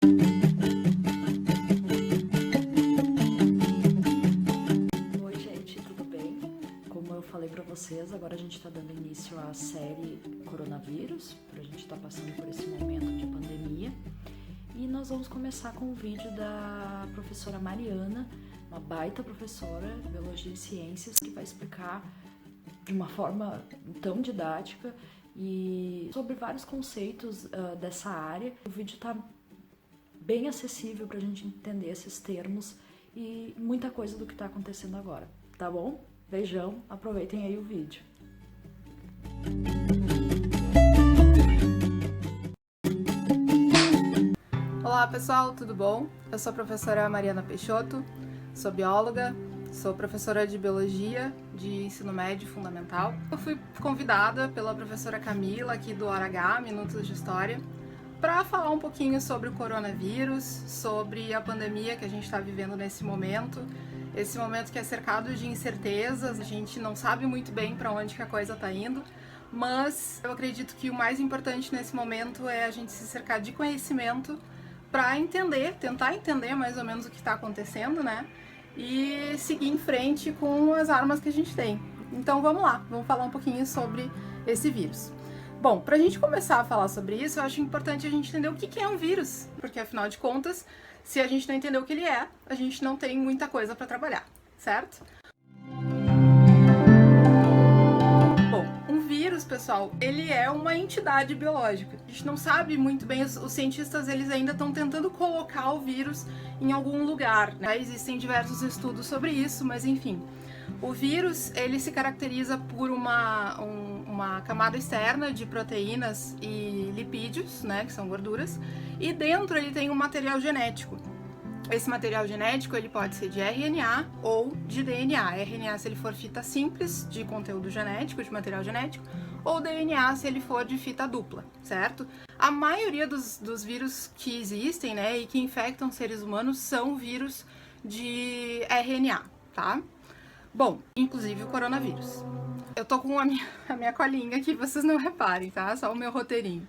Oi gente, tudo bem? Como eu falei pra vocês, agora a gente tá dando início à série Coronavírus, pra gente tá passando por esse momento de pandemia. E nós vamos começar com um vídeo da professora Mariana, uma baita professora de Biologia e Ciências, que vai explicar de uma forma tão didática e sobre vários conceitos dessa área. O vídeo tá bem acessível pra gente entender esses termos e muita coisa do que tá acontecendo agora, tá bom? Beijão, aproveitem aí o vídeo. Olá pessoal, tudo bom? Eu sou a professora Mariana Peixoto, sou bióloga, sou professora de Biologia de Ensino Médio Fundamental. Eu fui convidada pela professora Camila aqui do HH, Minutos de História, para falar um pouquinho sobre o coronavírus, sobre a pandemia que a gente está vivendo nesse momento, esse momento que é cercado de incertezas, a gente não sabe muito bem para onde que a coisa está indo, mas eu acredito que o mais importante nesse momento é a gente se cercar de conhecimento para entender, tentar entender mais ou menos o que está acontecendo, né? E seguir em frente com as armas que a gente tem. Então vamos lá, vamos falar um pouquinho sobre esse vírus. Bom, para a gente começar a falar sobre isso, eu acho importante a gente entender o que é um vírus, porque afinal de contas, se a gente não entender o que ele é, a gente não tem muita coisa para trabalhar, certo? Bom, um vírus, pessoal, ele é uma entidade biológica. A gente não sabe muito bem, os cientistas eles ainda estão tentando colocar o vírus em algum lugar, né? Existem diversos estudos sobre isso, mas enfim. O vírus, ele se caracteriza por uma camada externa de proteínas e lipídios, né, que são gorduras, e dentro ele tem um material genético. Esse material genético ele pode ser de RNA ou de DNA. RNA se ele for fita simples de conteúdo genético, de material genético, ou DNA se ele for de fita dupla, certo? A maioria dos vírus que existem, né, e que infectam seres humanos são vírus de RNA, tá? Bom, inclusive o coronavírus. Eu tô com a minha colinha aqui, vocês não reparem, tá? Só o meu roteirinho.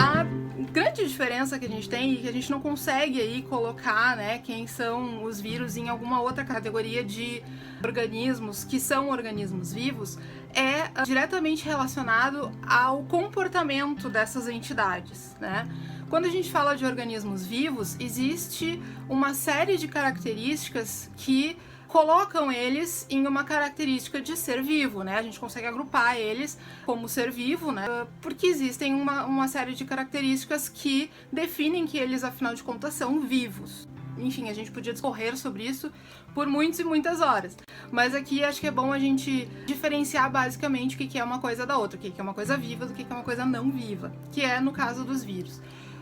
A grande diferença que a gente tem e que a gente não consegue aí colocar, né, quem são os vírus em alguma outra categoria de organismos que são organismos vivos, é diretamente relacionado ao comportamento dessas entidades, né? Quando a gente fala de organismos vivos, existe uma série de características que colocam eles em uma característica de ser vivo, né? A gente consegue agrupar eles como ser vivo, né? Porque existem uma série de características que definem que eles, afinal de contas, são vivos. Enfim, a gente podia discorrer sobre isso por muitas e muitas horas. Mas aqui acho que é bom a gente diferenciar basicamente o que é uma coisa da outra, o que é uma coisa viva do que é uma coisa não viva, que é no caso dos vírus.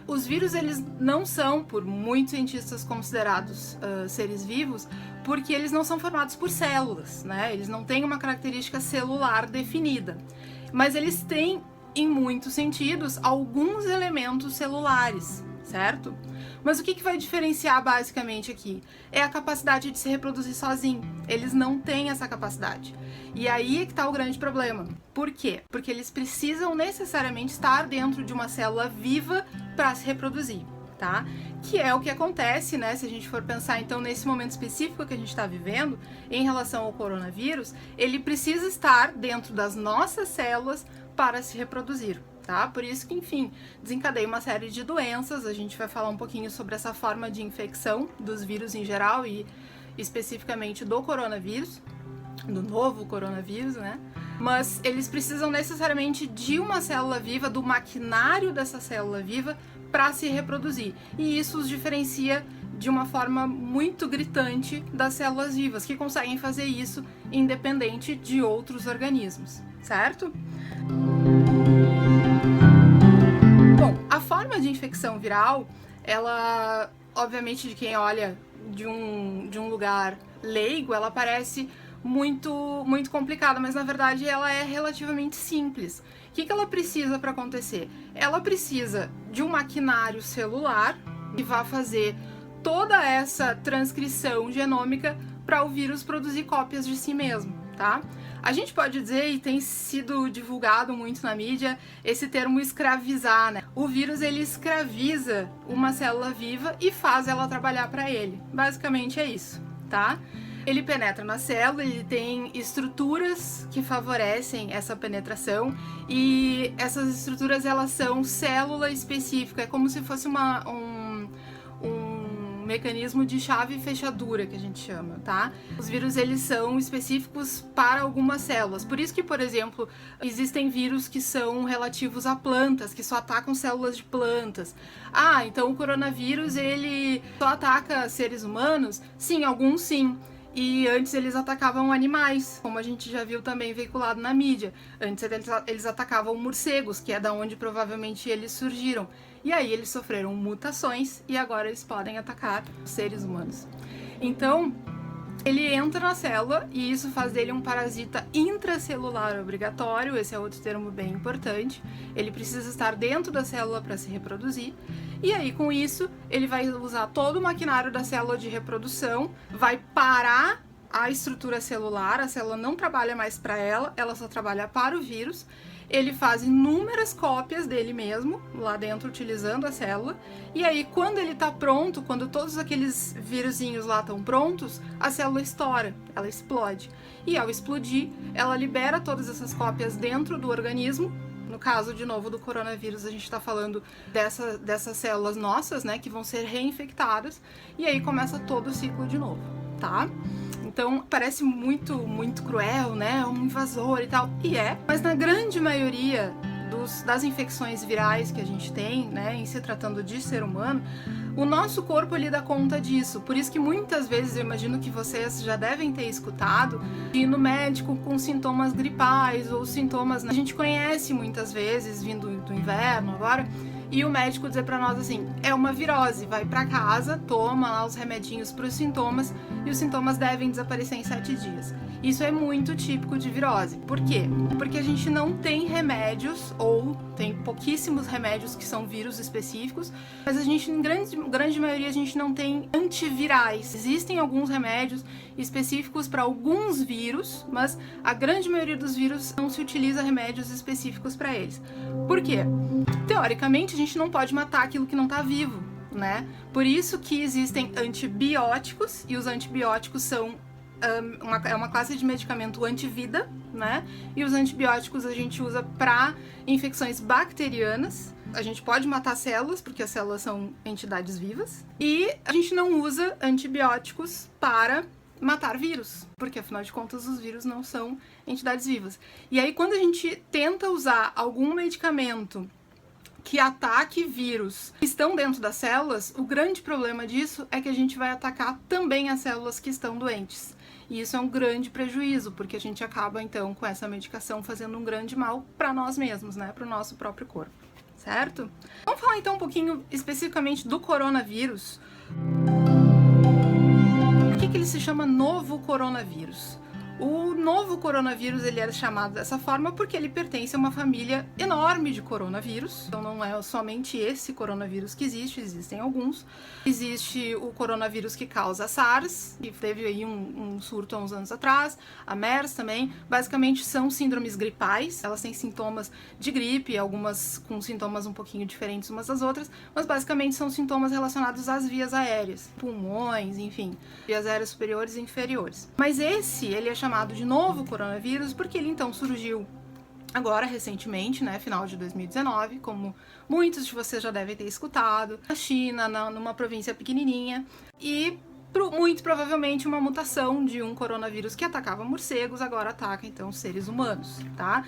Os vírus, eles não são, por muitos cientistas, considerados seres vivos, porque eles não são formados por células, né? Eles não têm uma característica celular definida. Mas eles têm, em muitos sentidos, alguns elementos celulares, certo? Mas o que vai diferenciar basicamente aqui? É a capacidade de se reproduzir sozinho. Eles não têm essa capacidade. E aí é que está o grande problema. Por quê? Porque eles precisam necessariamente estar dentro de uma célula viva para se reproduzir, tá? Que é o que acontece, né? Se a gente for pensar então nesse momento específico que a gente está vivendo em relação ao coronavírus, ele precisa estar dentro das nossas células para se reproduzir. Tá? Por isso que, enfim, desencadeia uma série de doenças. A gente vai falar um pouquinho sobre essa forma de infecção dos vírus em geral e especificamente do coronavírus, do novo coronavírus, né? Mas eles precisam necessariamente de uma célula viva, do maquinário dessa célula viva, para se reproduzir. E isso os diferencia de uma forma muito gritante das células vivas, que conseguem fazer isso independente de outros organismos, certo? Bom, a forma de infecção viral, ela, obviamente, de quem olha de um lugar leigo, ela parece muito complicada, mas na verdade ela é relativamente simples. O que ela precisa para acontecer? Ela precisa de um maquinário celular que vai fazer toda essa transcrição genômica para o vírus produzir cópias de si mesmo, tá? A gente pode dizer, e tem sido divulgado muito na mídia, esse termo escravizar, né? O vírus, ele escraviza uma célula viva e faz ela trabalhar para ele. Basicamente é isso, tá? Ele penetra na célula, ele tem estruturas que favorecem essa penetração e essas estruturas, elas são célula específica, é como se fosse um mecanismo de chave e fechadura que a gente chama, tá? Os vírus, eles são específicos para algumas células, por isso que, por exemplo, existem vírus que são relativos a plantas, que só atacam células de plantas. Ah, então o coronavírus, ele só ataca seres humanos? Sim, alguns sim. E antes eles atacavam animais, como a gente já viu também veiculado na mídia. Antes eles atacavam morcegos, que é da onde provavelmente eles surgiram. E aí eles sofreram mutações e agora eles podem atacar seres humanos. Então, ele entra na célula e isso faz dele um parasita intracelular obrigatório, esse é outro termo bem importante. Ele precisa estar dentro da célula para se reproduzir. E aí, com isso, ele vai usar todo o maquinário da célula de reprodução, vai parar a estrutura celular, a célula não trabalha mais para ela, ela só trabalha para o vírus. Ele faz inúmeras cópias dele mesmo, lá dentro, utilizando a célula. E aí, quando ele tá pronto, quando todos aqueles vírusinhos lá estão prontos, a célula estoura, ela explode. E ao explodir, ela libera todas essas cópias dentro do organismo. No caso, de novo, do coronavírus, a gente está falando dessas células nossas, né, que vão ser reinfectadas. E aí começa todo o ciclo de novo, tá? Então, parece muito, muito cruel, né? Um invasor e tal. E é, mas na grande maioria das infecções virais que a gente tem, né, em se tratando de ser humano, o nosso corpo, ele dá conta disso. Por isso que muitas vezes, eu imagino que vocês já devem ter escutado, ir no médico com sintomas gripais ou sintomas, né? A gente conhece muitas vezes, vindo do inverno agora, e o médico dizer pra nós assim, é uma virose, vai pra casa, toma lá os remedinhos pros sintomas e os sintomas devem desaparecer em 7 dias. Isso é muito típico de virose. Por quê? Porque a gente não tem remédios, ou tem pouquíssimos remédios que são vírus específicos, mas a gente, em grande maioria, a gente não tem antivirais. Existem alguns remédios específicos para alguns vírus, mas a grande maioria dos vírus não se utiliza remédios específicos para eles. Por quê? Teoricamente, a gente não pode matar aquilo que não está vivo, né? Por isso que existem antibióticos, e os antibióticos são uma classe de medicamento antivida, né? E os antibióticos a gente usa para infecções bacterianas. A gente pode matar células, porque as células são entidades vivas. E a gente não usa antibióticos para matar vírus, porque afinal de contas os vírus não são entidades vivas. E aí, quando a gente tenta usar algum medicamento que ataque vírus que estão dentro das células, o grande problema disso é que a gente vai atacar também as células que estão doentes. E isso é um grande prejuízo, porque a gente acaba, então, com essa medicação fazendo um grande mal para nós mesmos, né? Para o nosso próprio corpo, certo? Vamos falar, então, um pouquinho especificamente do coronavírus. Por que ele se chama novo coronavírus? O novo coronavírus, ele era chamado dessa forma porque ele pertence a uma família enorme de coronavírus. Então não é somente esse coronavírus que existe, existem alguns. Existe o coronavírus que causa SARS, que teve aí um surto há uns anos atrás, a MERS também. Basicamente são síndromes gripais, elas têm sintomas de gripe, algumas com sintomas um pouquinho diferentes umas das outras, mas basicamente são sintomas relacionados às vias aéreas, pulmões, enfim, vias aéreas superiores e inferiores. Mas ele é chamado de novo coronavírus porque ele então surgiu agora recentemente, né, final de 2019, como muitos de vocês já devem ter escutado, na China, numa província pequenininha, e muito provavelmente uma mutação de um coronavírus que atacava morcegos, agora ataca então seres humanos, tá?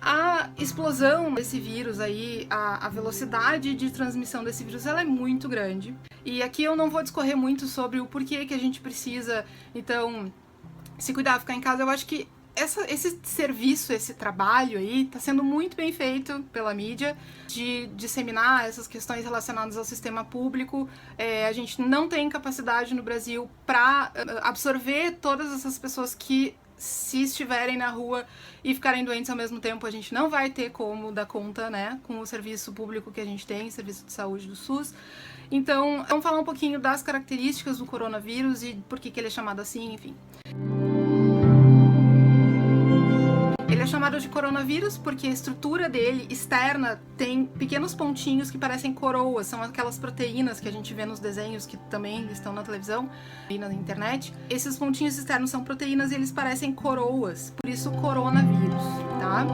A explosão desse vírus aí, a velocidade de transmissão desse vírus, ela é muito grande. E aqui eu não vou discorrer muito sobre o porquê que a gente precisa, então, se cuidar, ficar em casa. Eu acho que esse serviço, esse trabalho aí, tá sendo muito bem feito pela mídia, de disseminar essas questões relacionadas ao sistema público. A gente não tem capacidade no Brasil para absorver todas essas pessoas que, se estiverem na rua e ficarem doentes ao mesmo tempo, a gente não vai ter como dar conta, né, com o serviço público que a gente tem, serviço de saúde do SUS. Então, vamos falar um pouquinho das características do coronavírus e por que ele é chamado assim, enfim. chamado de coronavírus porque a estrutura dele externa tem pequenos pontinhos que parecem coroas, são aquelas proteínas que a gente vê nos desenhos que também estão na televisão e na internet. Esses pontinhos externos são proteínas e eles parecem coroas, por isso coronavírus, tá?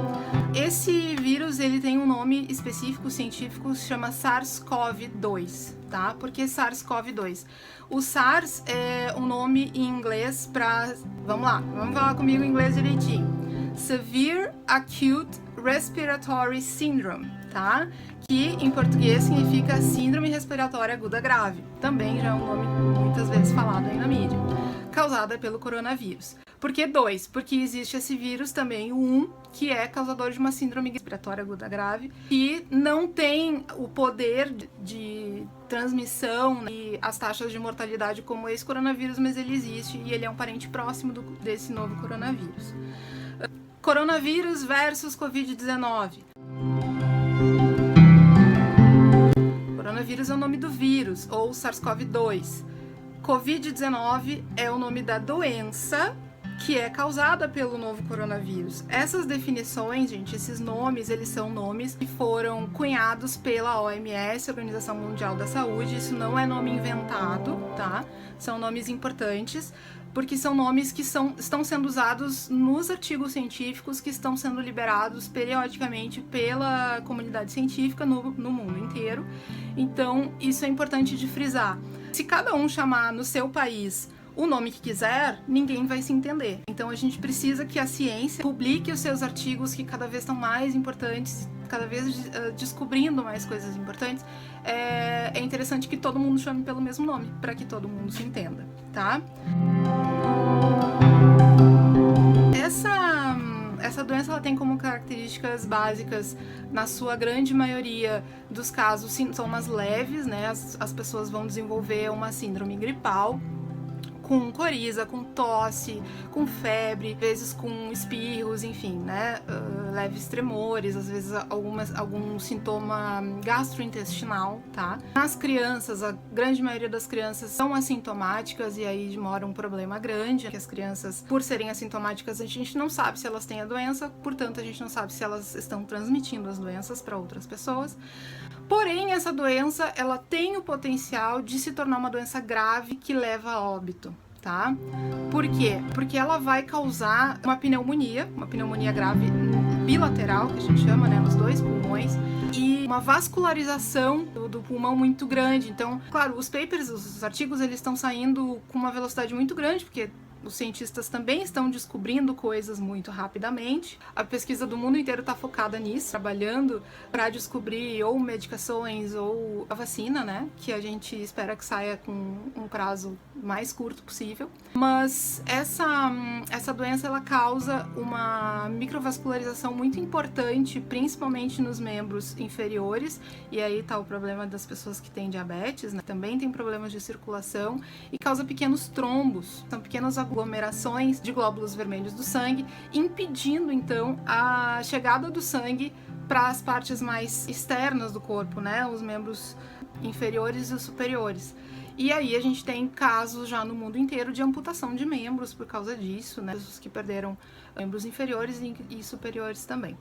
Esse vírus, ele tem um nome específico científico, se chama SARS-CoV-2, tá? Por que SARS-CoV-2? O SARS é um nome em inglês para... Vamos lá, vamos falar comigo em inglês direitinho. Severe Acute Respiratory Syndrome, tá? Que em português significa Síndrome Respiratória Aguda Grave. Também já é um nome muitas vezes falado aí na mídia. Causada pelo coronavírus. Por que 2? Porque existe esse vírus também, o 1, que é causador de uma síndrome respiratória aguda grave, que não tem o poder de transmissão e as taxas de mortalidade como esse coronavírus, mas ele existe e ele é um parente próximo desse novo coronavírus. Coronavírus versus Covid-19. Coronavírus é o nome do vírus, ou SARS-CoV-2. Covid-19 é o nome da doença que é causada pelo novo coronavírus. Essas definições, gente, esses nomes, eles são nomes que foram cunhados pela OMS, Organização Mundial da Saúde. Isso não é nome inventado, tá? São nomes importantes, porque são nomes que estão sendo usados nos artigos científicos que estão sendo liberados periodicamente pela comunidade científica no mundo inteiro. Então, isso é importante de frisar. Se cada um chamar no seu país o nome que quiser, ninguém vai se entender. Então a gente precisa que a ciência publique os seus artigos que cada vez estão mais importantes, cada vez descobrindo mais coisas importantes. É interessante que todo mundo chame pelo mesmo nome, para que todo mundo se entenda, tá? Essa doença ela tem como características básicas, na sua grande maioria dos casos, sintomas leves, né? As pessoas vão desenvolver uma síndrome gripal, com coriza, com tosse, com febre, às vezes com espirros, enfim, né? Leves tremores, às vezes algum sintoma gastrointestinal, tá? Nas crianças, a grande maioria das crianças são assintomáticas e aí mora um problema grande, que as crianças, por serem assintomáticas, a gente não sabe se elas têm a doença, portanto, a gente não sabe se elas estão transmitindo as doenças para outras pessoas. Porém, essa doença, ela tem o potencial de se tornar uma doença grave que leva a óbito, tá? Por quê? Porque ela vai causar uma pneumonia grave bilateral, que a gente chama, né, nos dois pulmões, e uma vascularização do pulmão muito grande. Então, claro, os papers, os artigos, eles estão saindo com uma velocidade muito grande, porque os cientistas também estão descobrindo coisas muito rapidamente. A pesquisa do mundo inteiro está focada nisso, trabalhando para descobrir ou medicações ou a vacina, né? Que a gente espera que saia com um prazo mais curto possível. Mas essa doença, ela causa uma microvascularização muito importante, principalmente nos membros inferiores. E aí tá o problema das pessoas que têm diabetes, né? Também tem problemas de circulação e causa pequenos trombos, são pequenos aglomerações de glóbulos vermelhos do sangue, impedindo então a chegada do sangue para as partes mais externas do corpo, né? Os membros inferiores e os superiores. E aí a gente tem casos já no mundo inteiro de amputação de membros por causa disso, né? Pessoas que perderam membros inferiores e superiores também.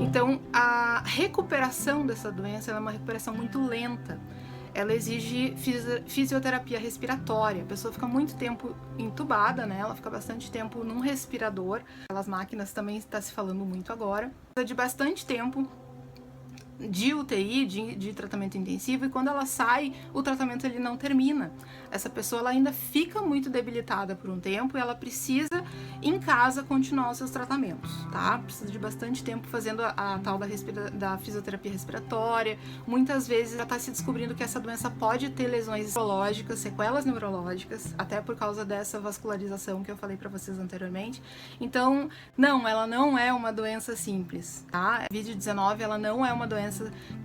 Então, a recuperação dessa doença é uma recuperação muito lenta. Ela exige fisioterapia respiratória. A pessoa fica muito tempo entubada, né? Ela fica bastante tempo num respirador. Aquelas máquinas também está se falando muito agora. Precisa de bastante tempo de UTI, de tratamento intensivo, e quando ela sai, o tratamento ele não termina. Essa pessoa ela ainda fica muito debilitada por um tempo e ela precisa, em casa, continuar os seus tratamentos, tá? Precisa de bastante tempo fazendo a tal da fisioterapia respiratória. Muitas vezes já está se descobrindo que essa doença pode ter lesões neurológicas, sequelas neurológicas, até por causa dessa vascularização que eu falei para vocês anteriormente. Então, não, ela não é uma doença simples, tá? A Covid-19, ela não é uma doença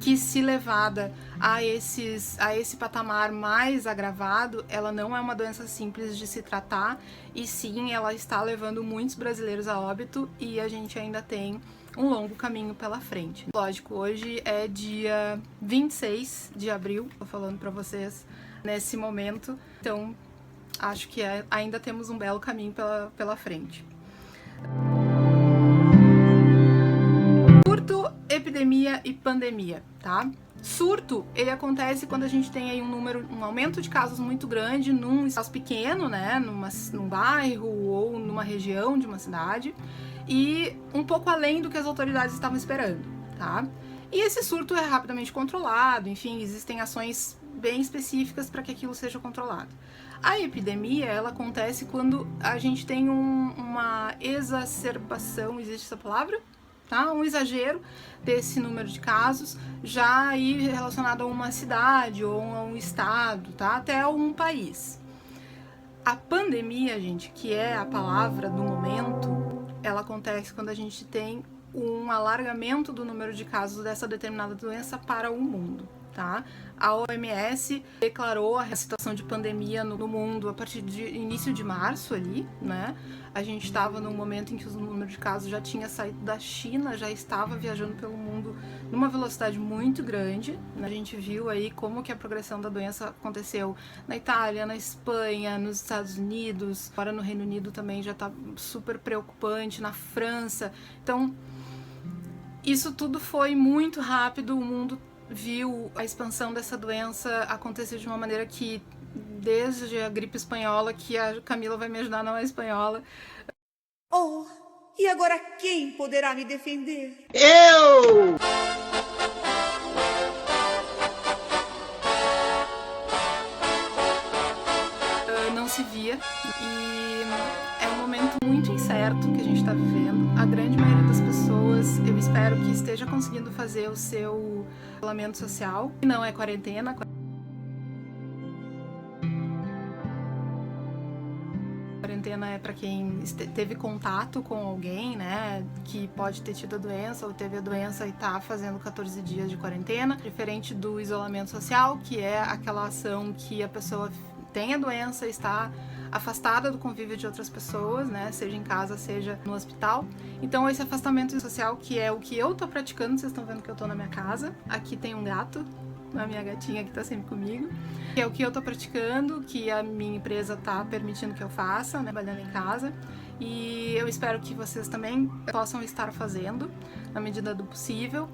que, se levada a esse patamar mais agravado, ela não é uma doença simples de se tratar, e sim, ela está levando muitos brasileiros a óbito e a gente ainda tem um longo caminho pela frente. Lógico, hoje é dia 26 de abril, tô falando para vocês nesse momento, então acho que ainda temos um belo caminho pela frente. Surto, epidemia e pandemia, tá? Surto, ele acontece quando a gente tem aí um aumento de casos muito grande num espaço pequeno, né, num bairro ou numa região de uma cidade, e um pouco além do que as autoridades estavam esperando, tá? E esse surto é rapidamente controlado, enfim, existem ações bem específicas para que aquilo seja controlado. A epidemia, ela acontece quando a gente tem uma exacerbação, existe essa palavra? Tá? Um exagero desse número de casos, já aí relacionado a uma cidade ou a um estado, tá? Até a um país. A pandemia, gente, que é a palavra do momento, ela acontece quando a gente tem um alargamento do número de casos dessa determinada doença para o mundo. Tá? A OMS declarou a situação de pandemia no mundo a partir de início de março ali, né? A gente estava num momento em que o número de casos já tinha saído da China, já estava viajando pelo mundo numa velocidade muito grande. A gente viu aí como que a progressão da doença aconteceu na Itália, na Espanha, nos Estados Unidos, agora no Reino Unido também já está super preocupante, na França. Então, isso tudo foi muito rápido, o mundo viu a expansão dessa doença acontecer de uma maneira que, desde a gripe espanhola, que a Camila vai me ajudar, não é espanhola. Oh, e agora quem poderá me defender? Eu! Não se via, e é um momento muito incerto que a gente está vivendo. A grande maioria das pessoas, eu espero que esteja conseguindo fazer o seu isolamento social, que não é quarentena. Quarentena é para quem teve contato com alguém, né, que pode ter tido a doença ou teve a doença e tá fazendo 14 dias de quarentena, diferente do isolamento social, que é aquela ação que a pessoa tem a doença, está afastada do convívio de outras pessoas, né, seja em casa, seja no hospital. Então esse afastamento social, que é o que eu tô praticando, vocês estão vendo que eu tô na minha casa, aqui tem um gato, a minha gatinha que tá sempre comigo, que é o que eu tô praticando, que a minha empresa tá permitindo que eu faça, né, trabalhando em casa, e eu espero que vocês também possam estar fazendo, na medida do possível,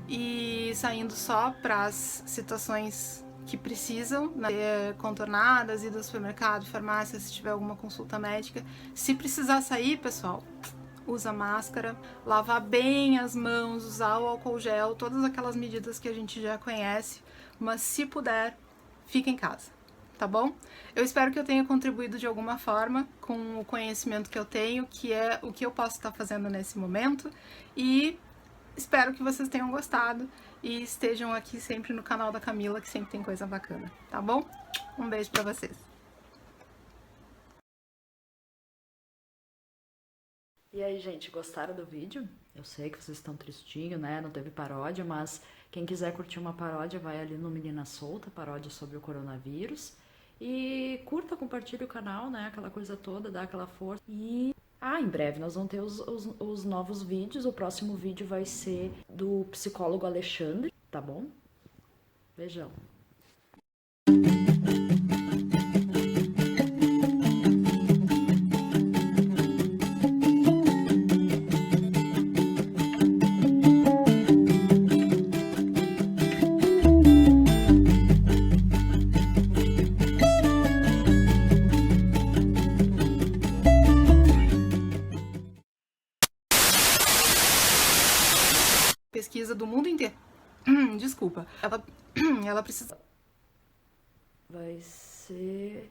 e saindo só para as situações que precisam, né, ser contornadas, ir do supermercado, farmácia, se tiver alguma consulta médica. Se precisar sair, pessoal, usa máscara, lavar bem as mãos, usar o álcool gel, todas aquelas medidas que a gente já conhece, mas se puder, fica em casa, tá bom? Eu espero que eu tenha contribuído de alguma forma com o conhecimento que eu tenho, que é o que eu posso estar fazendo nesse momento, e espero que vocês tenham gostado e estejam aqui sempre no canal da Camila, que sempre tem coisa bacana, tá bom? Um beijo pra vocês. E aí, gente, gostaram do vídeo? Eu sei que vocês estão tristinhos, né? Não teve paródia, mas quem quiser curtir uma paródia, vai ali no Menina Solta, paródia sobre o coronavírus. E curta, compartilhe o canal, né? Aquela coisa toda, dá aquela força. E em breve nós vamos ter os novos vídeos. O próximo vídeo vai ser do psicólogo Alexandre, tá bom? Beijão. Pesquisa do mundo inteiro. Desculpa. Ela precisa... Vai ser...